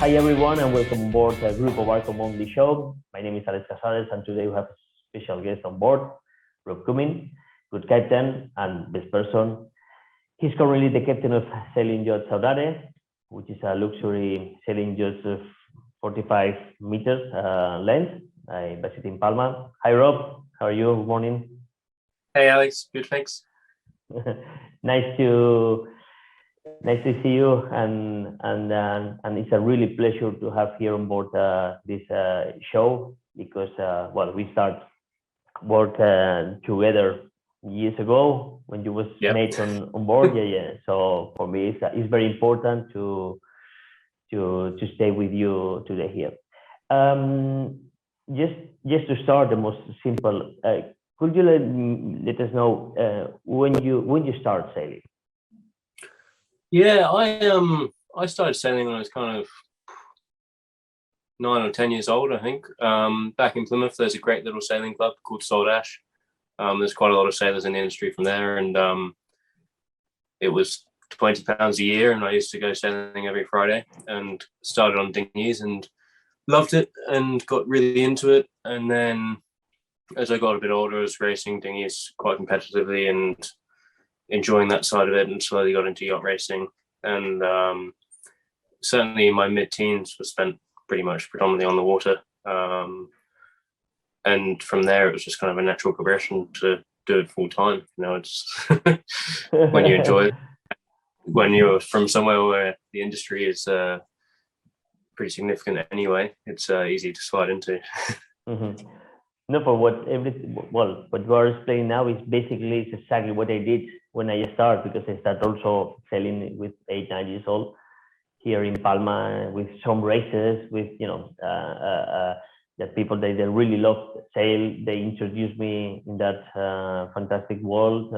Hi everyone and welcome on board a group of our Monthly show. My name is Alex Casares and today we have a special guest on board, Cummings, good captain and best person. He's currently the captain of sailing yacht Saudade, which is a luxury sailing yacht of 45 meters length, based in Palma. Hi Rob, how are you? Good morning. Hey Alex, good, thanks. Nice to see you, and it's a really pleasure to have here on board this show because we start work together years ago when you was made on board. Yeah. So for me, it's very important to stay with you today here. Just to start, the most simple. Could you let us know when you start sailing? Yeah, I started sailing when I was kind of 9 or 10 years old, I think. Back in Plymouth, there's a great little sailing club called Saudade. There's quite a lot of sailors in the industry from there, and it was £20 a year, and I used to go sailing every Friday and started on dinghies and loved it and got really into it. And then as I got a bit older, I was racing dinghies quite competitively and enjoying that side of it, and slowly got into yacht racing. And certainly my mid-teens was spent pretty much predominantly on the water. And from there, it was just kind of a natural progression to do it full time. You know, it's when you enjoy it, when you're from somewhere where the industry is pretty significant anyway, it's easy to slide into. Mm-hmm. No, for what you are explaining now is basically exactly what I did when I started, because I started also sailing with 8-9 years old here in Palma with some races with that people they really love sail. They introduced me in that fantastic world.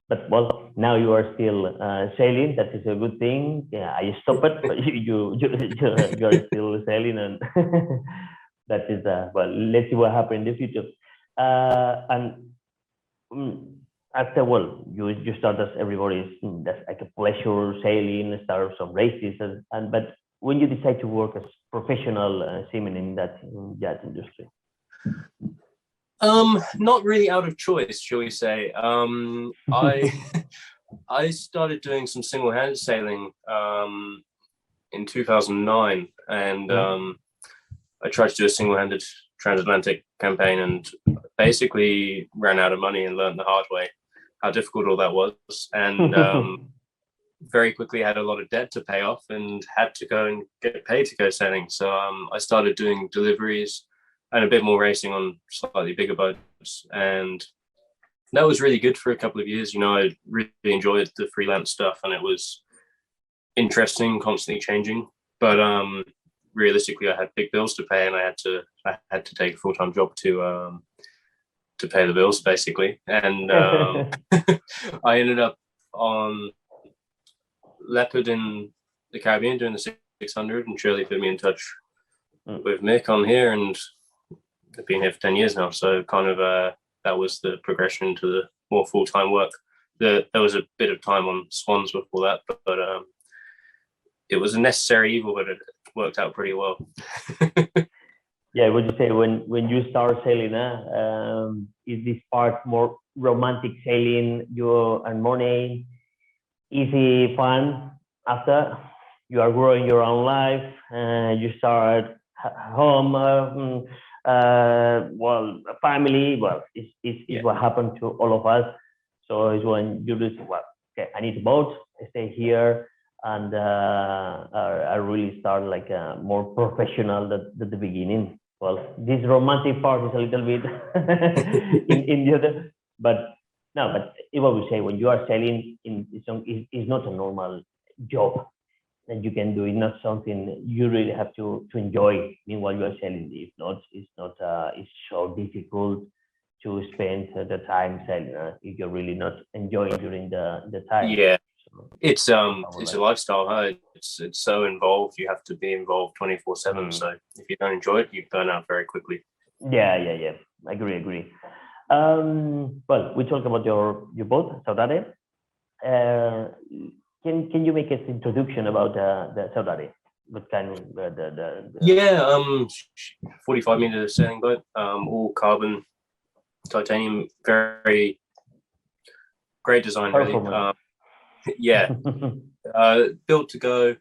But now you are still sailing. That is a good thing. Yeah, I stopped it, but you are still sailing, and that is let's see what happens in the future. And after you start as everybody, that's like a pleasure sailing, start some races, but when you decide to work as professional seaman in that yacht industry? Not really out of choice, shall we say. I started doing some single-handed sailing in 2009, and I tried to do a single-handed transatlantic campaign, and basically ran out of money and learned the hard way how difficult all that was, and very quickly had a lot of debt to pay off and had to go and get paid to go sailing. So I started doing deliveries and a bit more racing on slightly bigger boats, and that was really good for a couple of years. You know, I really enjoyed the freelance stuff, and it was interesting, constantly changing, but realistically I had big bills to pay, and I had to take a full-time job to pay the bills, basically. And I ended up on Leopard in the Caribbean doing the 600, and Shirley put me in touch with Mick on here, and I've been here for 10 years now. So kind of that was the progression to the more full-time work. There was a bit of time on Swans before that, but it was a necessary evil, but it worked out pretty well. Yeah, would you say when you start sailing, is this part more romantic sailing? You earn money, easy, fun. After you are growing your own life, you start home, a family. It's what happened to all of us. So it's when you just okay, I need a boat. I stay here. And I really start like more professional at the beginning. Well, this romantic part is a little bit in the other, but what we say, when you are sailing, it's not a normal job that you can do. It's not something you really have to enjoy. Meanwhile, you are sailing. It's so difficult to spend the time sailing if you're really not enjoying during the time. Yeah. It's a lifestyle, huh? It's so involved. You have to be involved 24/7. So if you don't enjoy it, you burn out very quickly. Yeah. Agree. Well, we talked about your boat, Saudade. Can you make an introduction about the Saudade? what kind of Yeah, 45-meter sailing boat, all carbon, titanium, very great design, really. Yeah, built to go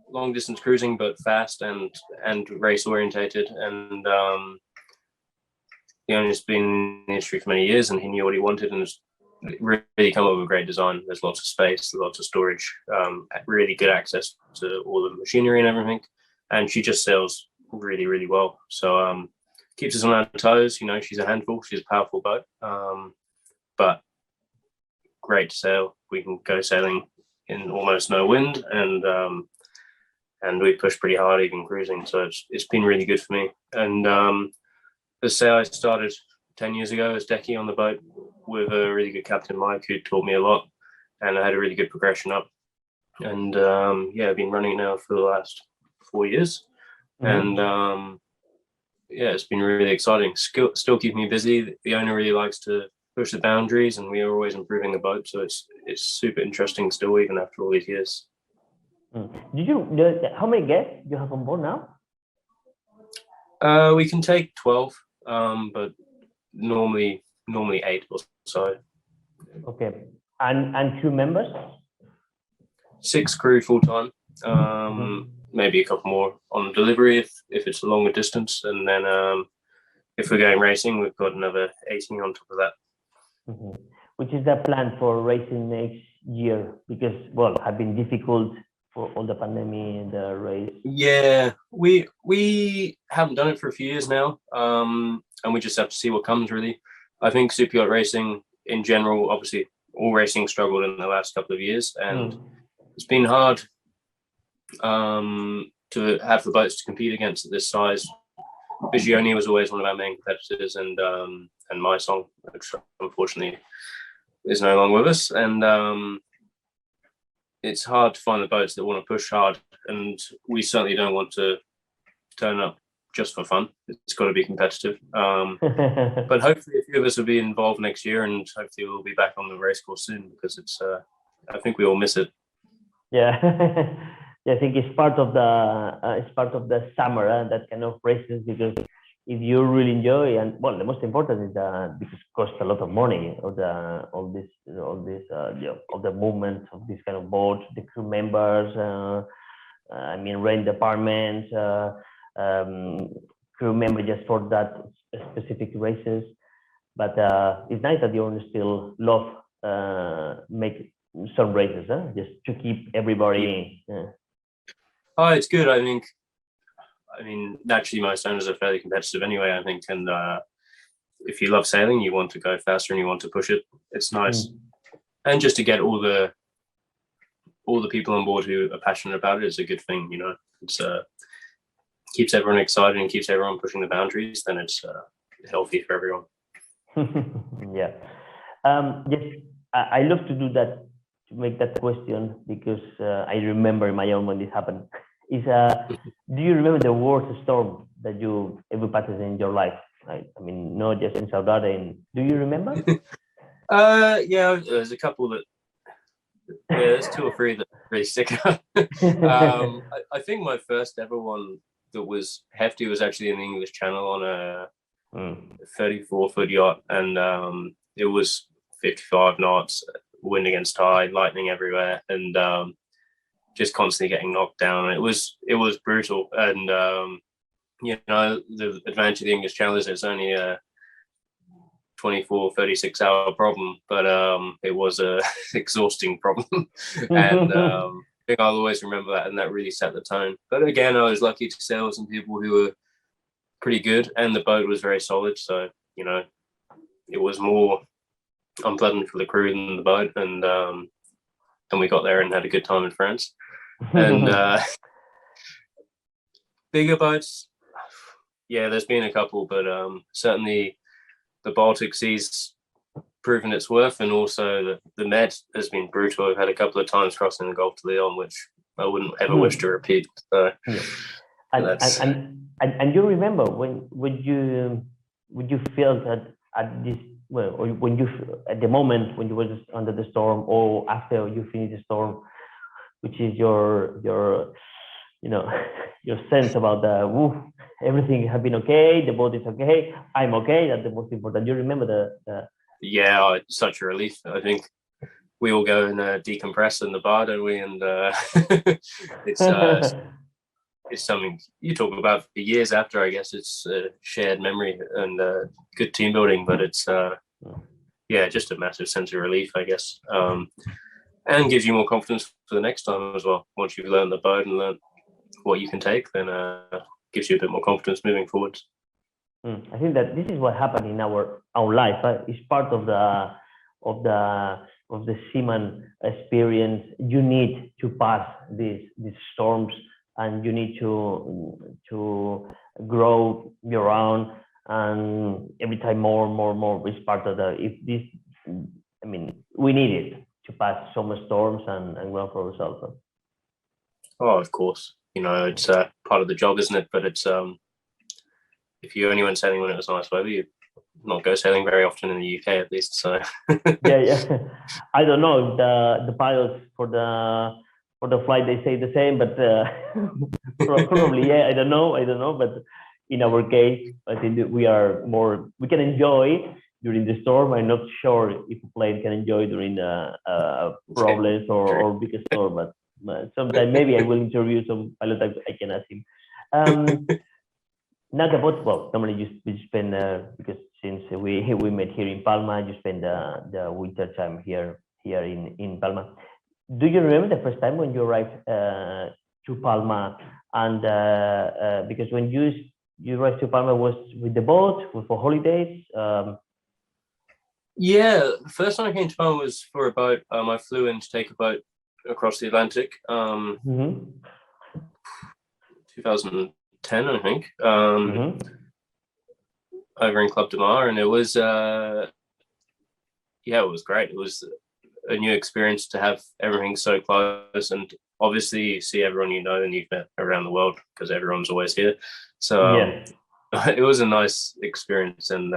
long distance cruising, but fast and race orientated. And the owner's been in the industry for many years, and he knew what he wanted, and really come up with a great design. There's lots of space, lots of storage, really good access to all the machinery and everything. And she just sails really, really well. So keeps us on our toes. You know, she's a handful. She's a powerful boat, but great to sail. We can go sailing in almost no wind, and we push pretty hard even cruising. So it's been really good for me. And as I say, I started 10 years ago as decky on the boat with a really good captain, Mike, who taught me a lot, and I had a really good progression up. And yeah, I've been running it now for the last 4 years. And yeah, it's been really exciting. Still keeping me busy. The owner really likes to push the boundaries, and we are always improving the boat. So it's super interesting still, even after all these years. How many guests do you have on board now? We can take 12, but normally 8 or so. Okay, and crew members? 6 crew full time. Maybe a couple more on delivery if it's a longer distance, and then if we're going racing, we've got another 18 on top of that. Which is the plan for racing next year? Because have been difficult for all the pandemic and the race. Yeah, we haven't done it for a few years now, and we just have to see what comes, really. I think super yacht racing in general, obviously all racing struggled in the last couple of years, and it's been hard to have the boats to compete against at this size. Vigione was always one of our main competitors, and my song, which unfortunately is no longer with us. And it's hard to find the boats that want to push hard, and we certainly don't want to turn up just for fun. It's got to be competitive. But hopefully a few of us will be involved next year, and hopefully we'll be back on the race course soon, because it's I think we all miss it. Yeah. I think it's part of the summer, that kind of races, because if you really enjoy, and the most important is that because it costs a lot of money, of the movement of this kind of boats, the crew members, rent apartments, crew members just for that specific races. But it's nice that the owners still love make some races, just to keep everybody. Oh, it's good. I mean, naturally, most owners are fairly competitive anyway, I think. And if you love sailing, you want to go faster and you want to push it. It's nice. And just to get all the people on board who are passionate about it is a good thing, you know. It's keeps everyone excited and keeps everyone pushing the boundaries. Then it's healthy for everyone. Yeah. Yes, I love to do that, to make that question, because I remember my own when this happened. Do you remember the worst storm that you ever passed in your life? Not just in Saudade. Do you remember? Yeah, there's a couple that. Yeah, there's 2 or 3 that really stick out. I think my first ever one that was hefty was actually in the English Channel on a 34-foot yacht, and it was 55 knots, wind against tide, lightning everywhere, and just constantly getting knocked down. It was brutal, and the advantage of the English Channel is it's only a 24-36 hour problem, but it was a exhausting problem. And I think I'll always remember that, and that really set the tone. But again, I was lucky to sail with some people who were pretty good, and the boat was very solid, so it was more unpleasant for the crew than the boat, and we got there and had a good time in France. And bigger boats, yeah, there's been a couple, but certainly the Baltic Sea's proven its worth, and also the Med has been brutal. I've had a couple of times crossing the Gulf to Lyon, which I wouldn't ever wish to repeat. So, and you remember when you felt that at this, or when you, at the moment when you were just under the storm, or after you finished the storm, which is your your sense about the woof, everything has been okay, the boat is okay, I'm okay. That's the most important. You remember the Yeah, it's such a relief. I think we all go and decompress in the bar, don't we? And it's something you talk about for years after. I guess it's shared memory and good team building, but it's just a massive sense of relief, I guess, and gives you more confidence for the next time as well. Once you've learned the boat and learned what you can take, then gives you a bit more confidence moving forwards. I think that this is what happened in our life. It's part of the seaman experience. You need to pass these storms, and you need to grow your own. And every time more is part of the. If this, I mean, we need it to pass some storms and grow for ourselves. Oh, of course. It's part of the job, isn't it? But it's if you only went sailing when it was nice weather, you not go sailing very often in the UK, at least. So yeah. I don't know if the pilots for the flight they say the same, but probably yeah. I don't know. But in our case, I think that we can enjoy during the storm. I'm not sure if a plane can enjoy during problems or big storm, but sometime maybe I will interview some pilot. I can ask him. Not about, well, normally you spend because since we met here in Palma, you spend the winter time here in Palma. Do you remember the first time when you arrived to Palma? And because when you arrived to Palma, was with the boat for holidays? Yeah, the first time I came to Palma was for a boat. I flew in to take a boat across the Atlantic. 2010, I think, over in Club de Mar, and it was it was great. It was a new experience to have everything so close, and obviously you see everyone and you've met around the world because everyone's always here. So it was a nice experience, and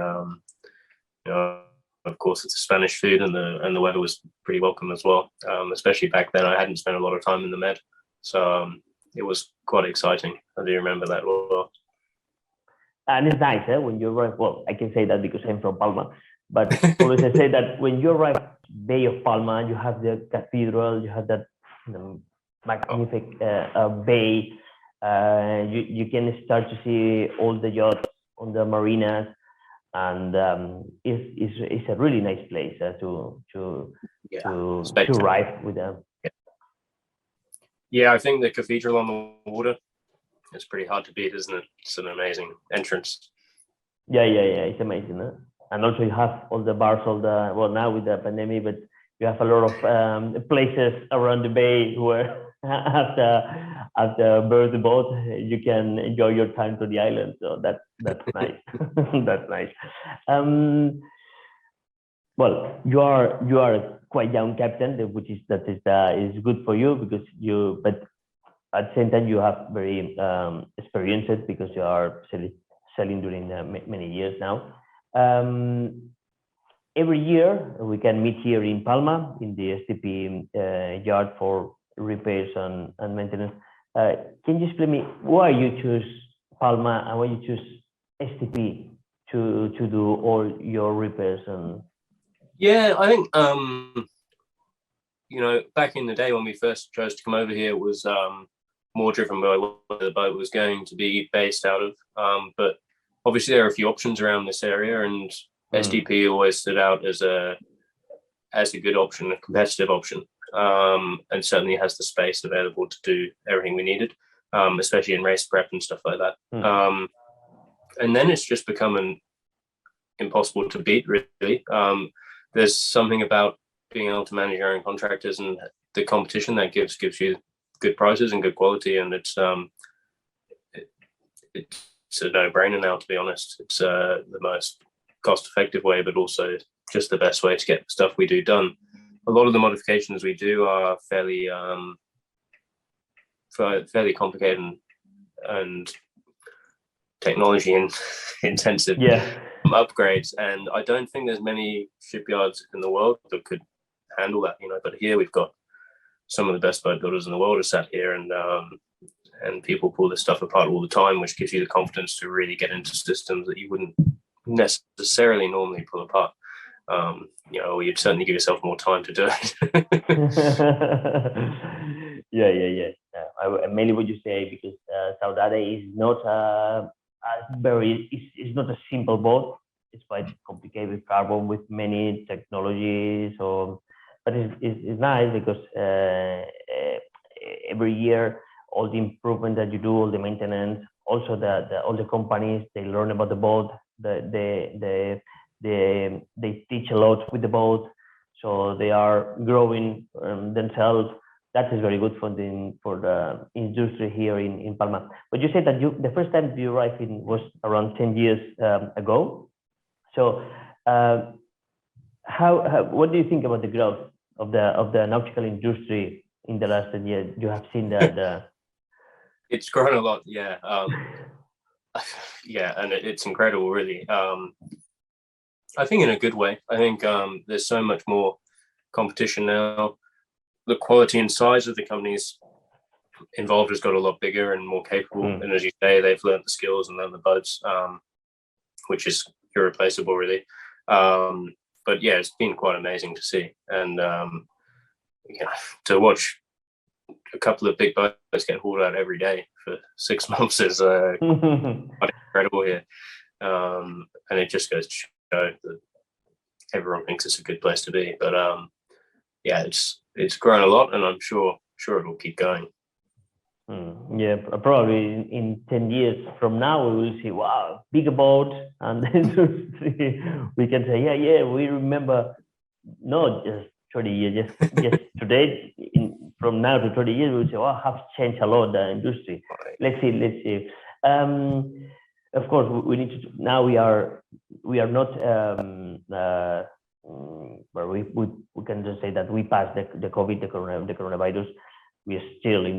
of course it's Spanish food, and the weather was pretty welcome as well. Especially back then, I hadn't spent a lot of time in the Med, so it was quite exciting. I do remember that well. And it's nice when you arrive. Well, I can say that because I'm from Palma, but always I say that when you arrive Bay of Palma, you have the cathedral, you have that magnificent bay. You can start to see all the yachts on the marinas, and it's a really nice place to arrive with them. Yeah, I think the cathedral on the water is pretty hard to beat, isn't it? It's an amazing entrance. Yeah, it's amazing. Huh? And also you have all the bars, now with the pandemic, but you have a lot of places around the bay where after birth boat, you can enjoy your time to the island. So that's nice. That's nice. Well, you are quite young captain, which is good for you because but at the same time you have very experienced because you are sailing during many years now. Every year we can meet here in Palma in the STP yard for repairs and maintenance. Can you explain me why you choose Palma and why you choose STP to do all your repairs? And yeah, I think back in the day when we first chose to come over here, it was more driven by where the boat was going to be based out of. But obviously there are a few options around this area, and STP always stood out as a good option, a competitive option, and certainly has the space available to do everything we needed, especially in race prep and stuff like that. And then it's just become impossible to beat, really. There's something about being able to manage your own contractors and the competition that gives you good prices and good quality, and it's a no-brainer now, to be honest. It's the most cost-effective way, but also just the best way to get the stuff we do done. A lot of the modifications we do are fairly complicated and technology intensive upgrades, and I don't think there's many shipyards in the world that could handle that, but here we've got some of the best boat builders in the world are sat here, and and people pull this stuff apart all the time, which gives you the confidence to really get into systems that you wouldn't necessarily normally pull apart. You'd certainly give yourself more time to do it. Yeah. Mainly what you say, because Saudade is not it's not a simple boat. It's quite complicated with carbon, with many technologies. So, but it's nice because every year all the improvement that you do, all the maintenance, also all the companies, they learn about the boat. They teach a lot with the boat, so they are growing themselves. That is very good for the industry here in Palma. But you said that the first time you arrived was around 10 years ago. So what do you think about the growth of the nautical industry in the last 10 years? You have seen that it's grown a lot, yeah. Yeah, and it's incredible, really. I think in a good way. I think there's so much more competition now. The quality and size of the companies involved has got a lot bigger and more capable. And as you say, they've learned the skills and learned the boats, which is irreplaceable, really. But yeah, it's been quite amazing to see. And to watch a couple of big boats get hauled out every day for 6 months is quite incredible here. And it just goes to show that everyone thinks it's a good place to be. But yeah, it's grown a lot, and I'm sure it'll keep going. Yeah, probably in 10 years from now we will see, wow, bigger boat, and then we can say, yeah, we remember, not just 30 years, just today. From now to 30 years, we'll say, wow, have changed a lot the industry. Let's see. Of course, we need to. Now we are not. Where we can just say that we passed the COVID, the coronavirus. We are still in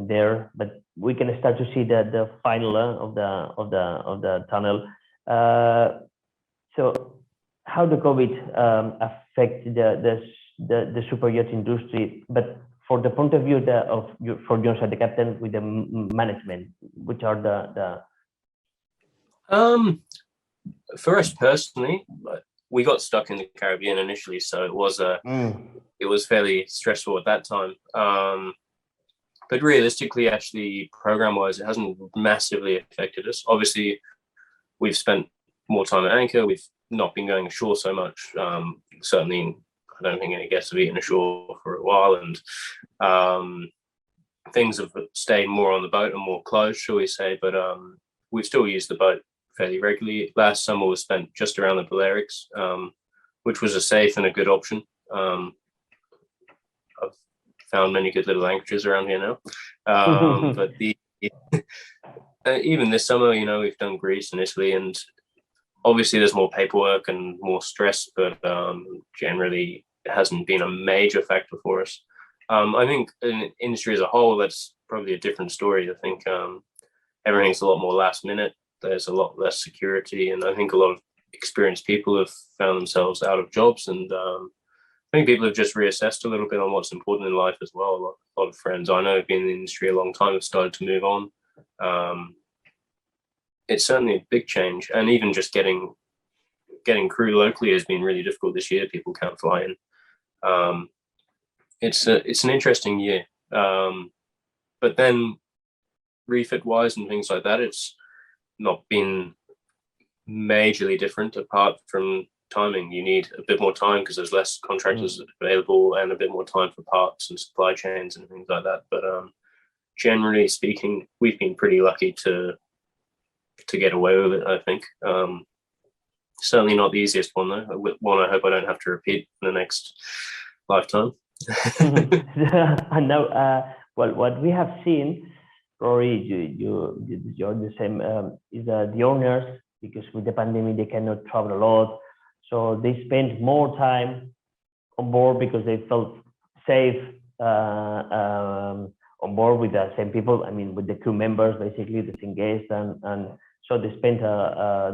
there, but we can start to see the final of the tunnel. So, how the COVID affect the super yacht industry, but for the point of view for John, the captain, with the management, which are the for us personally, we got stuck in the Caribbean initially, so it was fairly stressful at that time. But realistically, actually, program-wise, it hasn't massively affected us. Obviously, we've spent more time at anchor. We've not been going ashore so much. Certainly, I don't think any guests have eaten ashore for a while, and things have stayed more on the boat and more closed, shall we say. But we've still used the boat fairly regularly. Last summer was spent just around the Balearics, which was a safe and a good option. I've found many good little anchorages around here now. But even this summer, we've done Greece and Italy, and obviously there's more paperwork and more stress, but generally it hasn't been a major factor for us. I think in the industry as a whole, that's probably a different story. I think everything's a lot more last minute. There's a lot less security, and I think a lot of experienced people have found themselves out of jobs, and I think people have just reassessed a little bit on what's important in life as well. A lot of friends I know have been in the industry a long time have started to move on. It's certainly a big change, and even just getting crew locally has been really difficult this year. People can't fly in. It's an interesting year, but then refit wise and things like that, it's not been majorly different apart from timing. You need a bit more time because there's less contractors available, and a bit more time for parts and supply chains and things like that. But generally speaking, we've been pretty lucky to get away with it, I think. Certainly not the easiest one, though. One I hope I don't have to repeat in the next lifetime. I know. Well, what we have seen, Rory, you're the same, is the owners, because with the pandemic they cannot travel a lot, so they spend more time on board because they felt safe on board with the same people. I mean, with the crew members, basically the same guests, and so they spent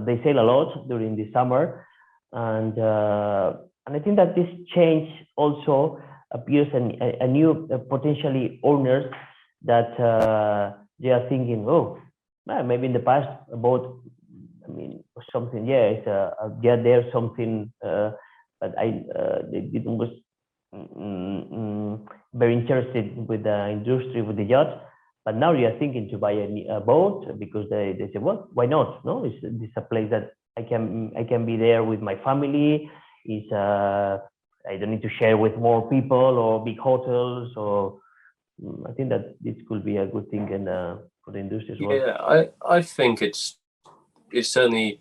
they sail a lot during the summer, and I think that this change also appears a new potentially owners that they are thinking, oh, well, maybe in the past about, I mean, something, yeah, it's yeah, there's something, but they didn't was very interested with the industry, with the yacht. But now they are thinking to buy a boat because they say, well, why not? No, it's a place that I can be there with my family. It's I don't need to share with more people or big hotels. So I think that this could be a good thing for the industry as well. Yeah, I think it's certainly,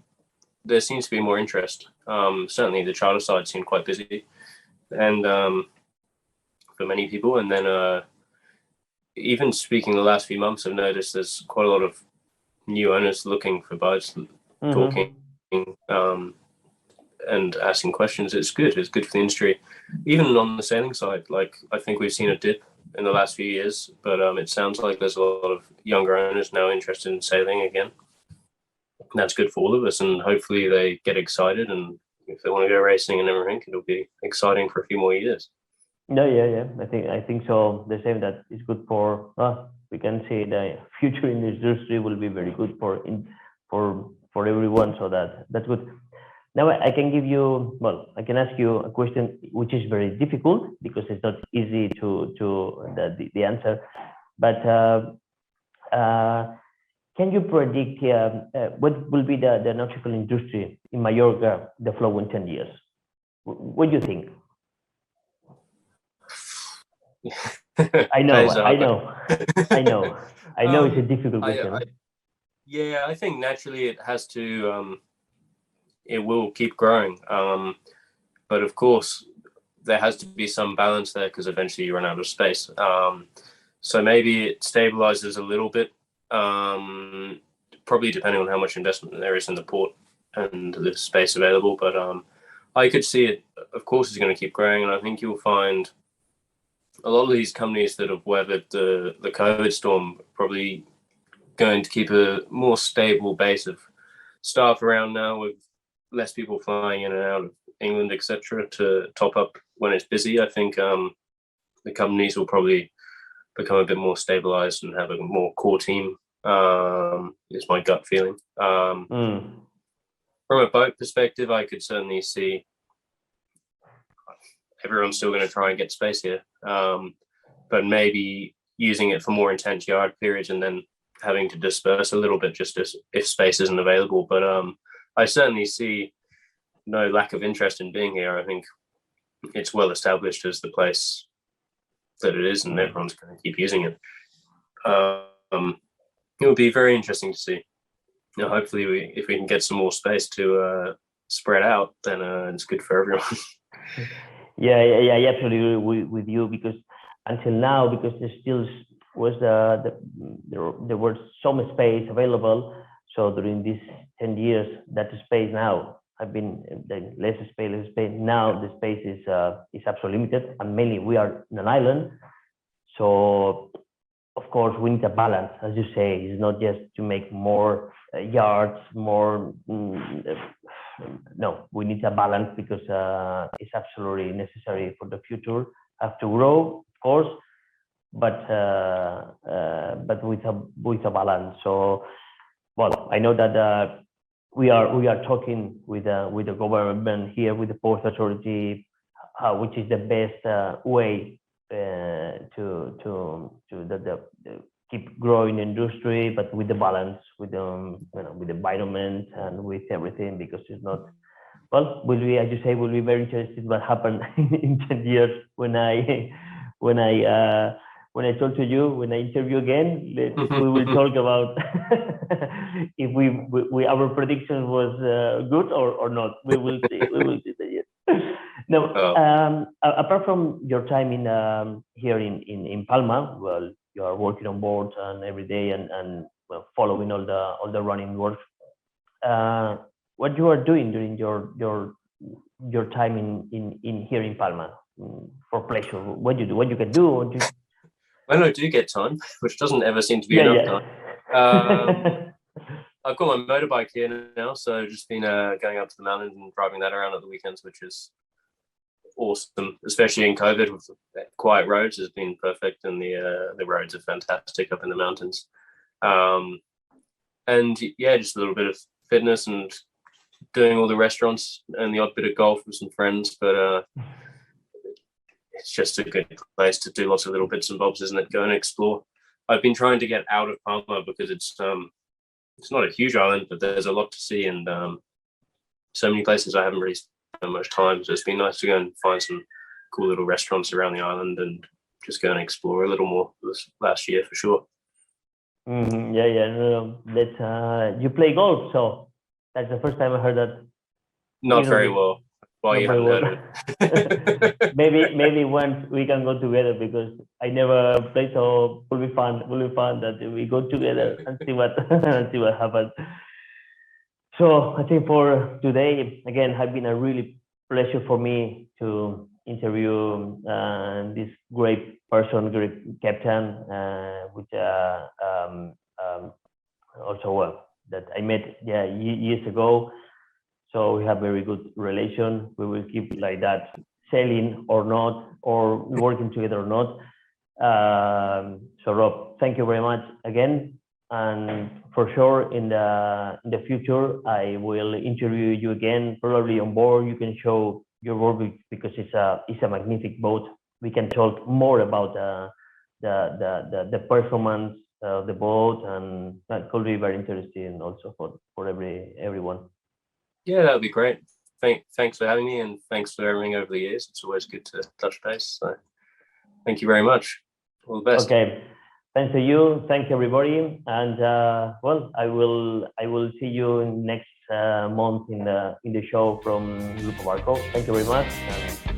there seems to be more interest. Certainly the charter side seemed quite busy, and for many people. And then even speaking the last few months, I've noticed there's quite a lot of new owners looking for boats, talking and asking questions. It's good. It's good for the industry. Even on the sailing side, like I think we've seen a dip in the last few years, but it sounds like there's a lot of younger owners now interested in sailing again. That's good for all of us, and hopefully they get excited, and if they want to go racing and everything, it'll be exciting for a few more years. Yeah. I think so. The same, that is good for. We can say the future in the industry will be very good for everyone. So that's good. Now I can give you, well, I can ask you a question which is very difficult because it's not easy to the answer, but can you predict what will be the nautical industry in Mallorca the following 10 years? What do you think? I know it's a difficult question. I think naturally it has to, it will keep growing. But of course, there has to be some balance there because eventually you run out of space. So maybe it stabilizes a little bit, probably depending on how much investment there is in the port and the space available. But I could see it, of course, is going to keep growing. And I think you'll find a lot of these companies that have weathered the COVID storm probably going to keep a more stable base of staff around now, with less people flying in and out of England, etc., to top up when it's busy. I think the companies will probably become a bit more stabilized and have a more core team, is my gut feeling. From a boat perspective, I could certainly see everyone's still going to try and get space here, but maybe using it for more intense yard periods and then having to disperse a little bit just as if space isn't available. But I certainly see no lack of interest in being here. I think it's well established as the place that it is, and everyone's going to keep using it. It would be very interesting to see. You know, hopefully, if we can get some more space to spread out, then it's good for everyone. Yeah, absolutely with you, because until now, because there still was there was some space available. So during these 10 years, that space now have been the less space. Now the space is absolutely limited, and mainly we are in an island. So of course we need a balance, as you say. It's not just to make more yards, more. No, we need a balance because it's absolutely necessary for the future. Have to grow, of course, but with a balance. So, well, I know that we are talking with the government here, with the Port Authority, which is the best way to keep growing industry, but with the balance, with the with the environment and with everything, because it's not. Well, will be, as you say, will be very interested what happened in 10 years when I talk to you, when I interview again. We will talk about if we our prediction was good or not. We will see. We will see. Now, apart from your time in here in Palma, well, you are working on board and every day and well, following all the running work. What you are doing during your time in here in Palma for pleasure? What you do? What you can do? When I do get time, which doesn't ever seem to be enough time. I've got my motorbike here now, so I've just been going up to the mountains and driving that around at the weekends, which is awesome, especially in COVID with quiet roads has been perfect, and the roads are fantastic up in the mountains. And yeah, just a little bit of fitness and doing all the restaurants and the odd bit of golf with some friends, but it's just a good place to do lots of little bits and bobs, isn't it? Go and explore. I've been trying to get out of Palma because it's not a huge island, but there's a lot to see, and so many places I haven't really spent much time. So it's been nice to go and find some cool little restaurants around the island and just go and explore a little more this last year for sure. Yeah. No. That's you play golf, so that's the first time I heard that. Not very well. Well, you haven't heard of it. maybe once we can go together, because I never played, so will be fun that we go together and see what happens. So I think for today, again, has been a really pleasure for me to interview this great person, great captain, which also that I met years ago. So we have very good relation. We will keep like that, sailing or not, or working together or not. So Rob, thank you very much again, and for sure in the future I will interview you again, probably on board. You can show your boat because it's a magnific boat. We can talk more about the performance of the boat, and that could be very interesting also for everyone. Yeah, that would be great. Thanks for having me, and thanks for everything over the years. It's always good to touch base. So thank you very much. All the best. Okay. Thanks to you. Thanks everybody. And well, I will see you next month in the show from Grupo Marco. Thank you very much. And